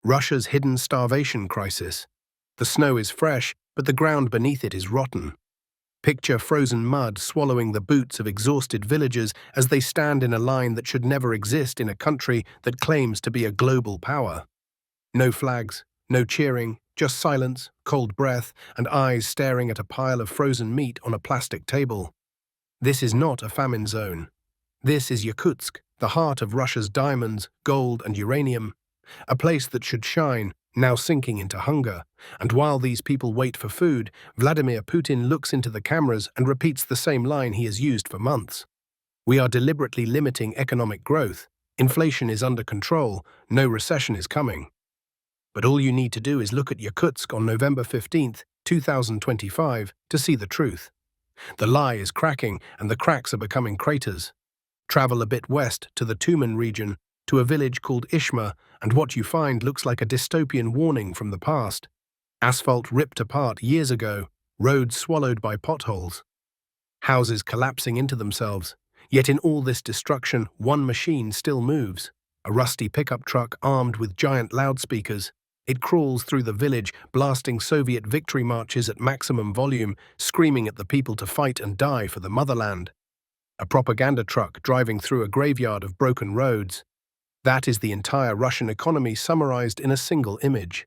Russia's hidden starvation crisis. The snow is fresh, but the ground beneath it is rotten. Picture frozen mud swallowing the boots of exhausted villagers as they stand in a line that should never exist in a country that claims to be a global power. No flags, no cheering, just silence, cold breath, and eyes staring at a pile of frozen meat on a plastic table. This is not a famine zone. This is Yakutsk, the heart of Russia's diamonds, gold, and uranium. A place that should shine, now sinking into hunger. And while these people wait for food, Vladimir Putin looks into the cameras and repeats the same line he has used for months. We are deliberately limiting economic growth. Inflation is under control. No recession is coming. But all you need to do is look at Yakutsk on November 15, 2025, to see the truth. The lie is cracking, and the cracks are becoming craters. Travel a bit west to the Tumen region, to a village called Ishma, and what you find looks like a dystopian warning from the past. Asphalt ripped apart years ago, roads swallowed by potholes. Houses collapsing into themselves. Yet in all this destruction, one machine still moves. A rusty pickup truck armed with giant loudspeakers. It crawls through the village, blasting Soviet victory marches at maximum volume, screaming at the people to fight and die for the motherland. A propaganda truck driving through a graveyard of broken roads. That is the entire Russian economy summarized in a single image.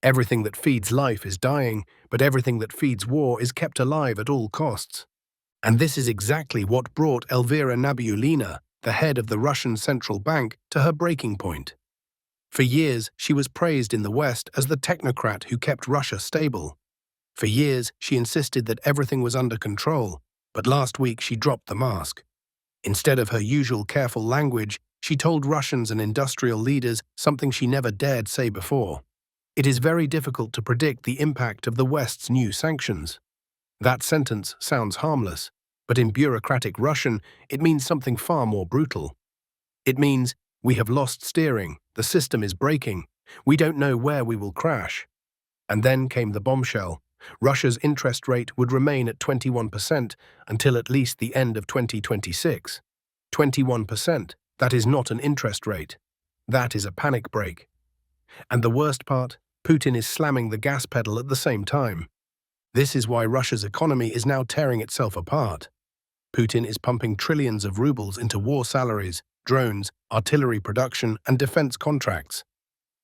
Everything that feeds life is dying, but everything that feeds war is kept alive at all costs. And this is exactly what brought Elvira Nabiullina, the head of the Russian central bank, to her breaking point. For years, she was praised in the West as the technocrat who kept Russia stable. For years, she insisted that everything was under control, but last week she dropped the mask. Instead of her usual careful language, she told Russians and industrial leaders something she never dared say before. It is very difficult to predict the impact of the West's new sanctions. That sentence sounds harmless, but in bureaucratic Russian, it means something far more brutal. It means, we have lost steering, the system is breaking, we don't know where we will crash. And then came the bombshell. Russia's interest rate would remain at 21% until at least the end of 2026. 21%. That is not an interest rate. That is a panic brake. And the worst part, Putin is slamming the gas pedal at the same time. This is why Russia's economy is now tearing itself apart. Putin is pumping trillions of rubles into war salaries, drones, artillery production, and defense contracts.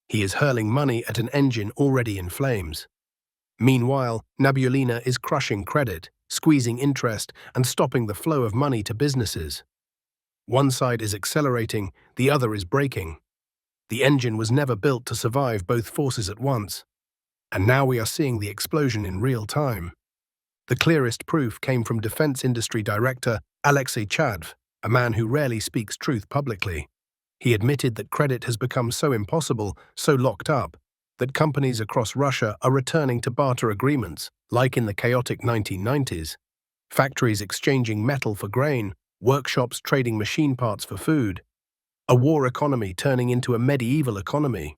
He is hurling money at an engine already in flames. Meanwhile, Nabiullina is crushing credit, squeezing interest, and stopping the flow of money to businesses. One side is accelerating, the other is braking. The engine was never built to survive both forces at once. And now we are seeing the explosion in real time. The clearest proof came from defense industry director Alexei Chadv, a man who rarely speaks truth publicly. He admitted that credit has become so impossible, so locked up, that companies across Russia are returning to barter agreements, like in the chaotic 1990s. Factories exchanging metal for grain, workshops trading machine parts for food. A war economy turning into a medieval economy.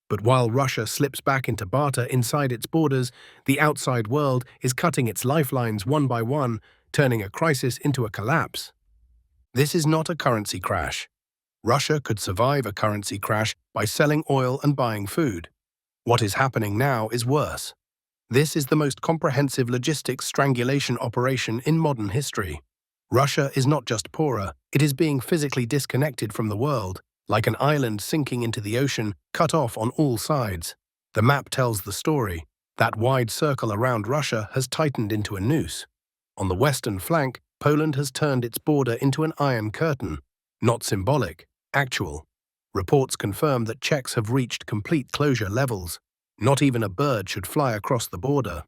But while Russia slips back into barter inside its borders, the outside world is cutting its lifelines one by one, turning a crisis into a collapse. This is not a currency crash. Russia could survive a currency crash by selling oil and buying food. What is happening now is worse. This is the most comprehensive logistics strangulation operation in modern history. Russia is not just poorer, it is being physically disconnected from the world, like an island sinking into the ocean, cut off on all sides. The map tells the story. That wide circle around Russia has tightened into a noose. On the western flank, Poland has turned its border into an iron curtain. Not symbolic, actual. Reports confirm that checks have reached complete closure levels. Not even a bird should fly across the border.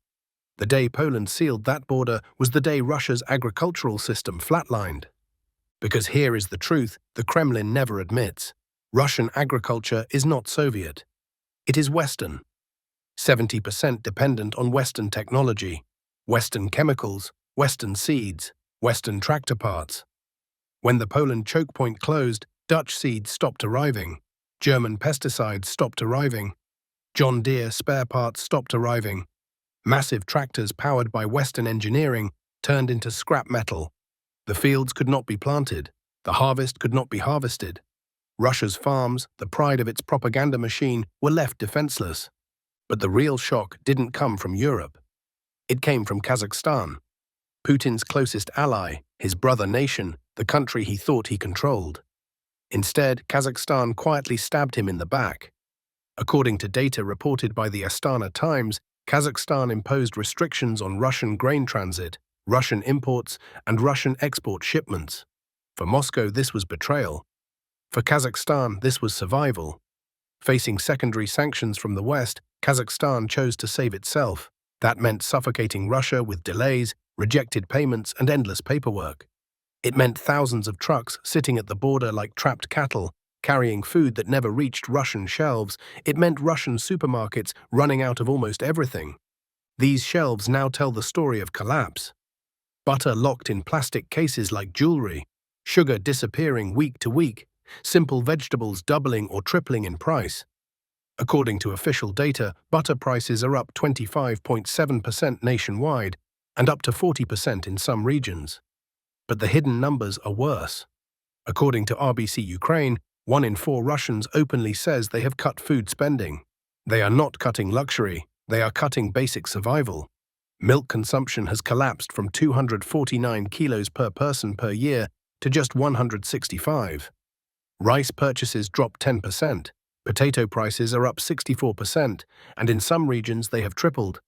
The day Poland sealed that border was the day Russia's agricultural system flatlined. Because here is the truth the Kremlin never admits. Russian agriculture is not Soviet. It is Western. 70% dependent on Western technology, Western chemicals, Western seeds, Western tractor parts. When the Poland choke point closed, Dutch seeds stopped arriving. German pesticides stopped arriving. John Deere spare parts stopped arriving. Massive tractors powered by Western engineering turned into scrap metal. The fields could not be planted. The harvest could not be harvested. Russia's farms, the pride of its propaganda machine, were left defenseless. But the real shock didn't come from Europe. It came from Kazakhstan, Putin's closest ally, his brother nation, the country he thought he controlled. Instead, Kazakhstan quietly stabbed him in the back. According to data reported by the Astana Times, Kazakhstan imposed restrictions on Russian grain transit, Russian imports, and Russian export shipments. For Moscow, this was betrayal. For Kazakhstan, this was survival. Facing secondary sanctions from the West, Kazakhstan chose to save itself. That meant suffocating Russia with delays, rejected payments, and endless paperwork. It meant thousands of trucks sitting at the border like trapped cattle, carrying food that never reached Russian shelves. It meant Russian supermarkets running out of almost everything. These shelves now tell the story of collapse. Butter locked in plastic cases like jewelry, sugar disappearing week to week, simple vegetables doubling or tripling in price. According to official data, butter prices are up 25.7% nationwide and up to 40% in some regions. But the hidden numbers are worse. According to RBC Ukraine, 1 in 4 Russians openly says they have cut food spending. They are not cutting luxury, they are cutting basic survival. Milk consumption has collapsed from 249 kilos per person per year to just 165. Rice purchases dropped 10%. Potato prices are up 64%, and in some regions they have tripled.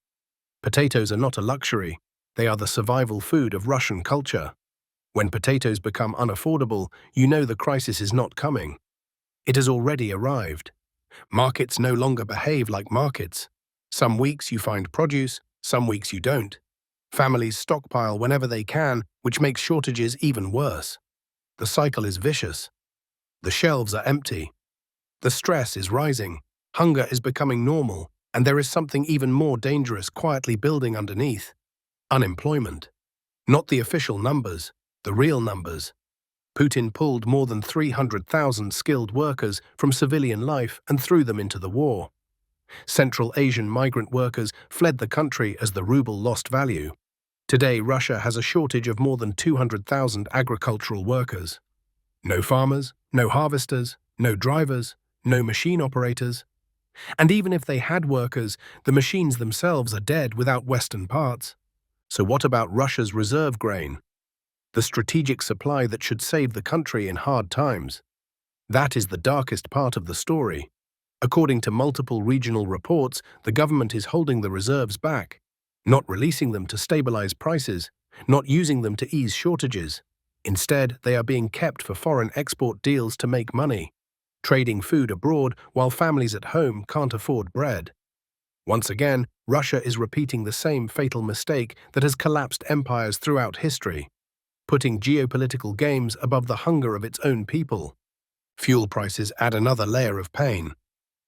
Potatoes are not a luxury, they are the survival food of Russian culture. When potatoes become unaffordable, you know the crisis is not coming. It has already arrived. Markets no longer behave like markets. Some weeks you find produce, some weeks you don't. Families stockpile whenever they can, which makes shortages even worse. The cycle is vicious. The shelves are empty. The stress is rising. Hunger is becoming normal, and there is something even more dangerous quietly building underneath. Unemployment. Not the official numbers, the real numbers. Putin pulled more than 300,000 skilled workers from civilian life and threw them into the war. Central Asian migrant workers fled the country as the ruble lost value. Today, Russia has a shortage of more than 200,000 agricultural workers. No farmers, no harvesters, no drivers, no machine operators. And even if they had workers, the machines themselves are dead without Western parts. So what about Russia's reserve grain? The strategic supply that should save the country in hard times. That is the darkest part of the story. According to multiple regional reports, the government is holding the reserves back, not releasing them to stabilize prices, not using them to ease shortages. Instead, they are being kept for foreign export deals to make money, trading food abroad while families at home can't afford bread. Once again, Russia is repeating the same fatal mistake that has collapsed empires throughout history, putting geopolitical games above the hunger of its own people. Fuel prices add another layer of pain.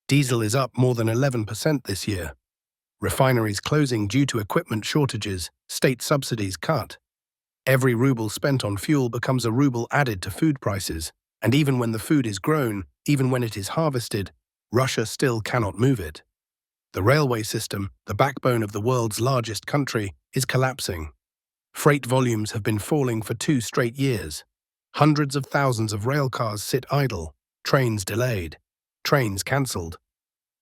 Diesel is up more than 11% this year. Refineries closing due to equipment shortages, state subsidies cut. Every ruble spent on fuel becomes a ruble added to food prices, and even when the food is grown, even when it is harvested, Russia still cannot move it. The railway system, the backbone of the world's largest country, is collapsing. Freight volumes have been falling for 2 straight years. Hundreds of thousands of rail cars sit idle, trains delayed, trains cancelled.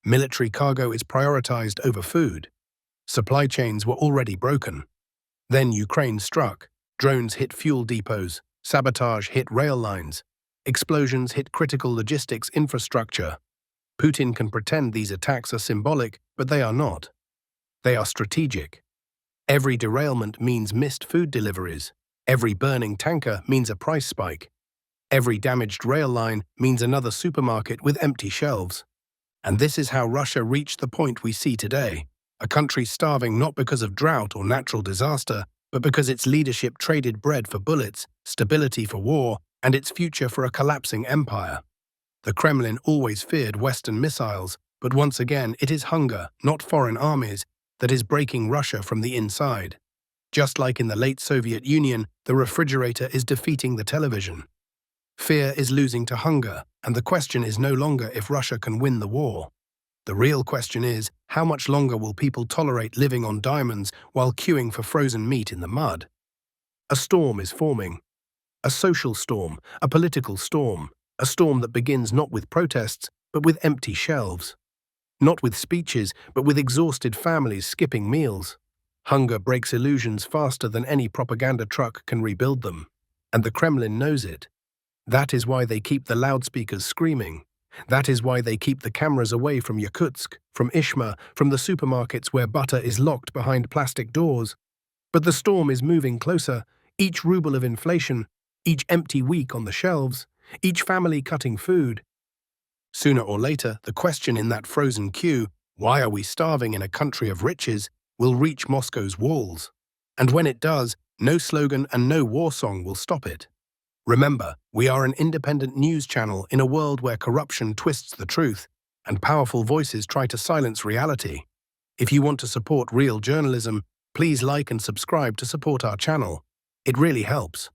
Military cargo is prioritized over food. Supply chains were already broken. Then Ukraine struck. Drones hit fuel depots. Sabotage hit rail lines. Explosions hit critical logistics infrastructure. Putin can pretend these attacks are symbolic, but they are not. They are strategic. Every derailment means missed food deliveries. Every burning tanker means a price spike. Every damaged rail line means another supermarket with empty shelves. And this is how Russia reached the point we see today, a country starving not because of drought or natural disaster, but because its leadership traded bread for bullets, stability for war, and its future for a collapsing empire. The Kremlin always feared Western missiles, but once again it is hunger, not foreign armies, that is breaking Russia from the inside. Just like in the late Soviet Union, the refrigerator is defeating the television. Fear is losing to hunger, and the question is no longer if Russia can win the war. The real question is, how much longer will people tolerate living on diamonds while queuing for frozen meat in the mud? A storm is forming. A social storm, a political storm. A storm that begins not with protests, but with empty shelves. Not with speeches, but with exhausted families skipping meals. Hunger breaks illusions faster than any propaganda truck can rebuild them. And the Kremlin knows it. That is why they keep the loudspeakers screaming. That is why they keep the cameras away from Yakutsk, from Ishma, from the supermarkets where butter is locked behind plastic doors. But the storm is moving closer, each ruble of inflation, each empty week on the shelves, each family cutting food. Sooner or later, the question in that frozen queue, why are we starving in a country of riches, will reach Moscow's walls. And when it does, no slogan and no war song will stop it. Remember, we are an independent news channel in a world where corruption twists the truth and powerful voices try to silence reality. If you want to support real journalism, please like and subscribe to support our channel. It really helps.